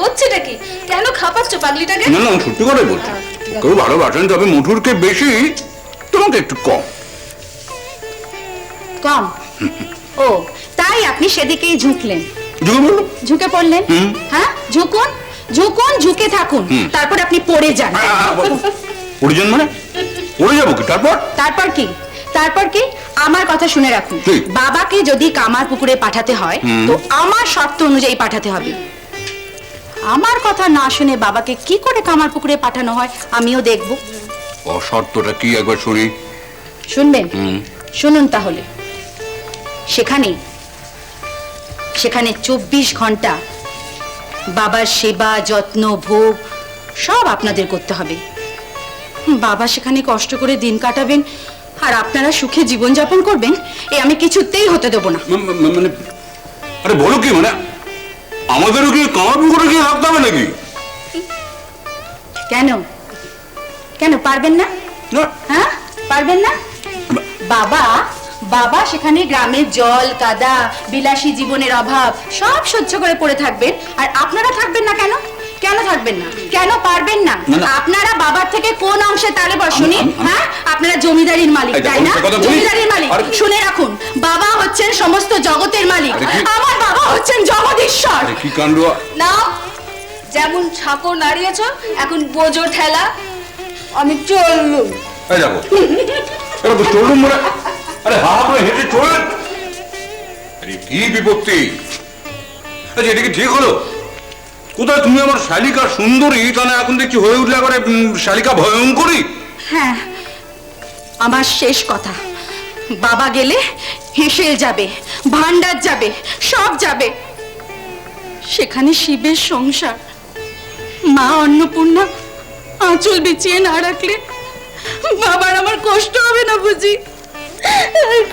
হচ্ছেটা কি? কেন খাপাচ্ছ পাগলিটাকে? না না, সত্যি কথাই বলছি। কেউ ভালোবাসেন, তবে মধুরকে বেশি, তোমাকে একটু কম। কম? ও তাই আপনি সেদিকেই ঝুঁকলেন, ঝুঁকে বললো, ঝুঁকে পড়লেন? হ্যাঁ, ঝুঁকুন ঝুঁকুন, ঝুঁকে থাকুন, তারপর আপনি পড়ে যান। পরিজন মানে পড়ে যাবো কি? তারপর তারপর কি? তারপর কি? আমার কথা শুনে রাখুন। বাবাকে যদি কামার পুকুরে পাঠাতে হয় তো আমার শর্ত অনুযায়ী পাঠাতে হবে। আমার কথা না শুনে বাবাকে কি করে কামার পুকুরে পাঠানো হয় আমিও দেখব। শর্তটা কি একবার শুনি। শুনবেন? শুনুন তাহলে। সেখানে সেখানে 24 ঘন্টা বাবার সেবা যত্ন ভোগ সব আপনাদের করতে হবে। বাবা সেখানে কষ্ট করে দিন কাটাবেন আর আপনারা সুখে জীবনযাপন করবেন, এ আমি কিছুতেই হতে দেব না। মানে আরে বলো কি, মানে আমাদেরও কি কামার পুকুরে গিয়ে থাকতে হবে নাকি? কেন কেন পারবেন না? হ্যাঁ পারবেন না? বাবা বাবা সেখানে গ্রামের জল কাদা বিলাসী জীবনের অভাব সব সহ্য করে পড়ে থাকবেন, আর আপনারা থাকবেন না কেন? কেন থাকবেন না? কেন পারবেন না? আপনারা বাবার থেকে কোন অংশে তালে বসুনি? হ্যাঁ, আপনারা জমিদারির মালিক, তাই না? জমিদারির মালিক। শুনে রাখুন, বাবা হচ্ছেন সমস্ত জগতের মালিক, আমার বাবা হচ্ছেন জগদীশ্বর। কি কাণ্ড! না, যেমন ঠাকুর নাড়িয়েছ, এখন বোঝো ঠেলা। আমি চললুম। এই দেখো, এটা তো চলুন মানে, আরে হা করে হেঁটে চলেন। আরে কি বিপত্তি! আচ্ছা, এটা কি ঠিক হলো? কোথায় তুমি আমার শালিকা সুন্দরী, তাহলে এখন দেখছি হয়ে উঠলে এবারে শালিকা ভয়ঙ্করী। হ্যাঁ, আমার শেষ কথা, বাবা গেলে হেসেল যাবে, ভান্ডার যাবে, সব যাবে। সেখানে শিবের সংসার, মা অন্নপূর্ণা আঁচল বিছিয়ে না রাখলে বাবার আমার কষ্ট হবে না বুঝি?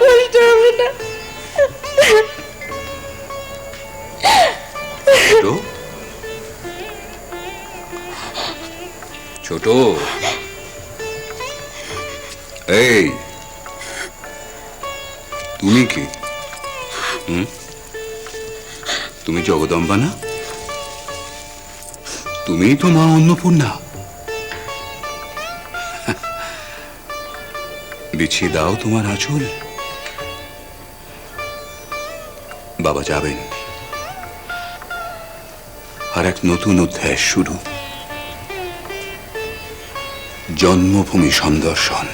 কষ্ট হবে না? ছোট, এই তুমি কি? তুমি জগদম্বা না? তুমিই তো মা অন্নপূর্ণা। বিছিয়ে দাও তোমার আঁচল। বাবা যাবেন, আর এক নতুন অধ্যায় শুরু। জন্মভূমি সন্দর্শন।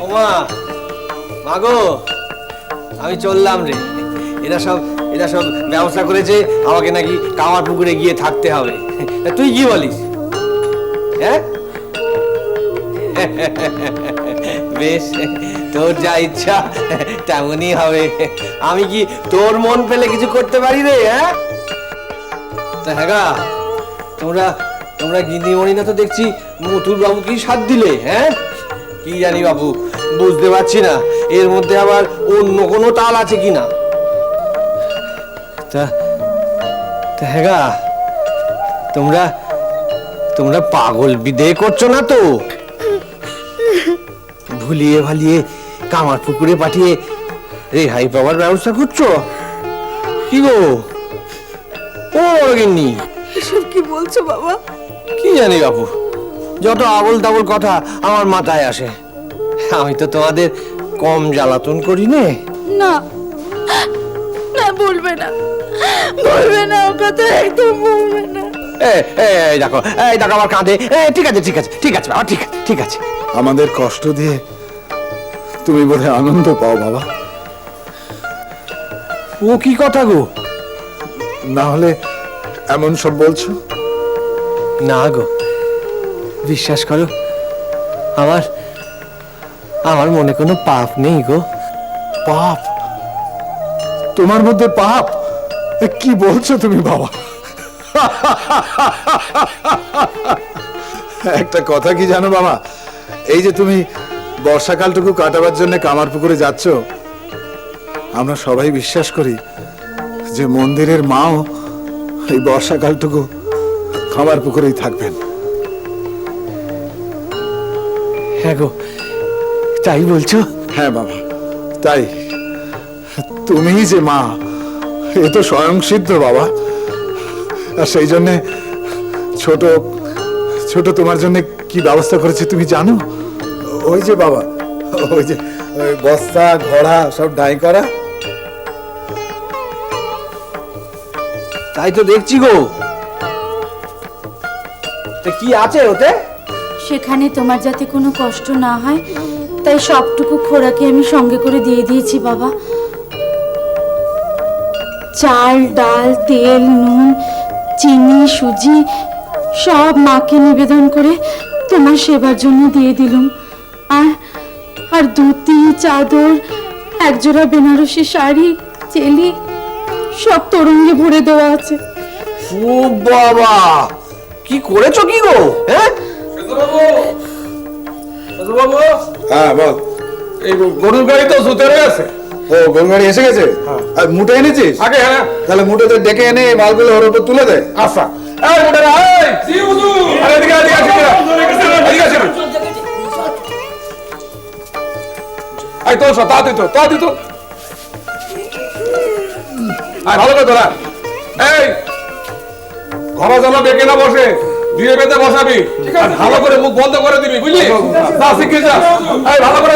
ওমা, মাগো, আমি চললাম রে। এরা সব ব্যবস্থা করেছে আমাকে নাকি কামার পুকুরে গিয়ে থাকতে হবে। তুই কি বলিস? হ্যাঁ, বেশ, তোর যা ইচ্ছা তেমনই হবে। আমি কি তোর মন পেলে কিছু করতে পারি রে? হ্যাঁ, হ্যাঁ, তোমরা গিন্নিমণি না তো দেখছি মথুর বাবু কি সাথ দিলে? হ্যাঁ, কি জানি বাবু, বুঝতে পারছি না এর মধ্যে আবার অন্য কোনো তাল আছে কিনা। হ্যাঁ, তোমরা পাগল বিদেয় করছো না তো? ভুলিয়ে ভালিয়ে কামার পুকুরে পাঠিয়ে রেহাই পাওয়ার ব্যবস্থা করছো? কি গো ও গিন্নি, এসব কি বলছো বাবা? কি জানি বাবু, যত আবল তাবল কথা আমার মাথায় আসে। আমি তো তোমাদের কম জ্বালাতন করি নে। না না, বলবে না, বলবে না, ও কথা একদম বলবে না। এই দেখো আমার কাঁধে। ঠিক আছে ঠিক আছে ঠিক আছে বাবা, ঠিক আছে। আমাদের কষ্ট দিয়ে তুমি বোধহয় আনন্দ পাও বাবা। ও কি কথা গো? না হলে এমন সব বলছো? না গো, বিশ্বাস করো, আমার মনে কোনো পাপ নেই গো। পাপ? তোমার মধ্যে পাপ? কি বলছো তুমি বাবা? একটা কথা কি জানো বাবা, এই যে তুমি বর্ষাকালটুকু কাটাবার জন্য কামার পুকুরে যাচ্ছ, আমরা সবাই বিশ্বাস করি যে মন্দিরের মাও এই বর্ষাকালটুকু কামার পুকুরেই থাকবেন। হ্যাঁ গো, তাই বলছো? হ্যাঁ বাবা, তাই। তুমিই যে মা, এ তো স্বয়ং সিদ্ধ বাবা। আর সেই জন্যে ছোট ছোট তোমার জন্য কি ব্যবস্থা করেছে তুমি জানো? ওই যে বাবা, ওই যে ওই বস্তা ঘোড়া সব ডাই করা। তাই তো দেখছি গো। তা কি আছে ওতে? সেখানে তোমার যাতে কোনো কষ্ট না হয় তাই সবটুকু খোরাকি আমি সঙ্গে করে দিয়ে দিয়েছি বাবা। চাল, ডাল, তেল, নুন, চিনি, সুজি সব মাকে নিবেদন করে তোমার সেবার জন্য দিয়ে দিলুম। আর আর ধুতি, চাদর, একজোড়া বেনারসি শাড়ি, চেলি সব তরঙ্গে ভরে দেওয়া আছে। ও বাবা, কি করেছো কি গো? হ্যাঁ বাবু, হ্যাঁ বল। এই গরুর গাড়ি তো জুতেরে আছে। ও, গরু গাড়ি এসে গেছে? আর মুটে এনেছিস? আগে হ্যাঁ। তাহলে মুটেতে ডেকে এনে এই মালগুলো ওর উপর তুলে দে। আচ্ছা, এই মোটারা, এই জি হুজুর, আরে এদিকে এদিকে আসো, এদিকে আসো। এই তো তা দিত। আর ভালো করে তোরা, এই ঘর জ্বালা বেঁকে না বসে, ধীরে বেঁধে বসাবি, আর ভালো করে মুখ বন্ধ করে দিবি, বুঝলি? যা শিখে যা। এই ভালো করে,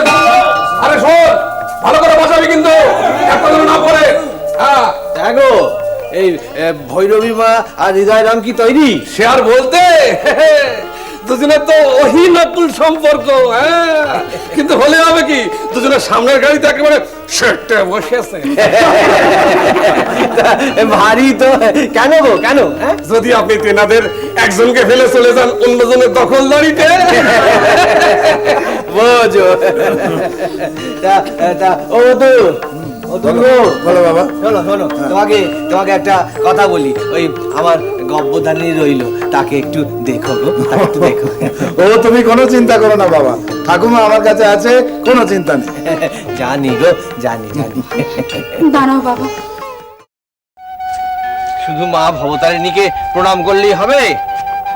আরে শোন, ভালো করে বসাবি কিন্তু, একটা যেন না পড়ে। হ্যাঁ দেখো, এই ভৈরবী মা আর হৃদয় রাম কি তৈরি? সে আর বলতে, দুজনের তো ওহি নকুল সম্পর্ক। হ্যাঁ, কিন্তু হলে হবে কি, দুজনের সামনের গাড়িতে একেবারে সেটে বসেছে। ভারী তো। কেন গো, কেন? যদি আপনি তেনাদের একজনকে ফেলে চলে যান অন্যজনের দখলদারিতে। বোঝো। ও তো বলো বাবা। শোনো, তোমাকে একটা কথা বলি। ওই আমার গব্বদানি রইলো, তাকে একটু দেখো গো, তাকে একটু দেখো। ও, তুমি কোনো চিন্তা করো না বাবা, ঠাকুমা আমার কাছে আছে, কোনো চিন্তা নেই। জানি গো, জানি। দাঁড়াও বাবা। শুধু মা ভবতারিণীকে প্রণাম করলেই হবে?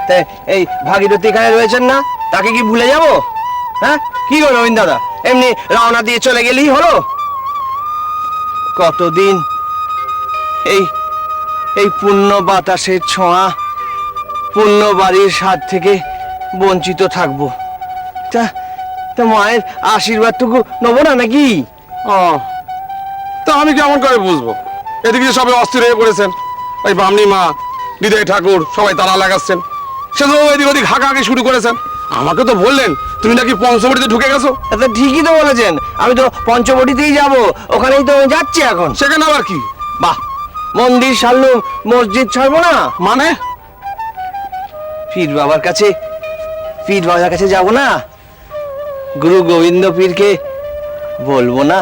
তাই এই ভাগীরথী এখানে রয়েছেন না, তাকে কি ভুলে যাব? হ্যাঁ, কি গো রবীন্দ্র দাদা, এমনি রওনা দিয়ে চলে গেলেই হলো? কতদিন এই পুণ্য বাতাসের ছোঁয়া, পুণ্য বাড়ির স্বাদ থেকে বঞ্চিত থাকবো। তা মায়ের আশীর্বাদটুকু নেবো না নাকি? তা আমি কেমন করে বুঝবো? এদিকে সবাই অস্থির হয়ে পড়েছেন, ওই বামনি মা, হৃদয় ঠাকুর সবাই তালা লাগাচ্ছেন, সে তো এদিক ওদিক হাঁকাহাঁকি শুরু করেছেন। আমাকে তো বললেন তুমি নাকি পঞ্চবটিতে ঢুকে গেছো। তা ঠিকই তো বলেছেন, আমি তো পঞ্চবটিতেই যাব, ওখানেই তো যাচ্ছি এখন। সেখানে আবার কি? বাহ, মন্দির ছাড়লুম, মসজিদ ছাড়বো না মানে? পীর বাবার কাছে যাব না? গুরু গোবিন্দ পীরকে বলবো না?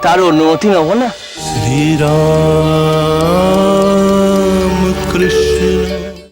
তার অনুমতি নেবো না? শ্রীরাম কৃষ্ণ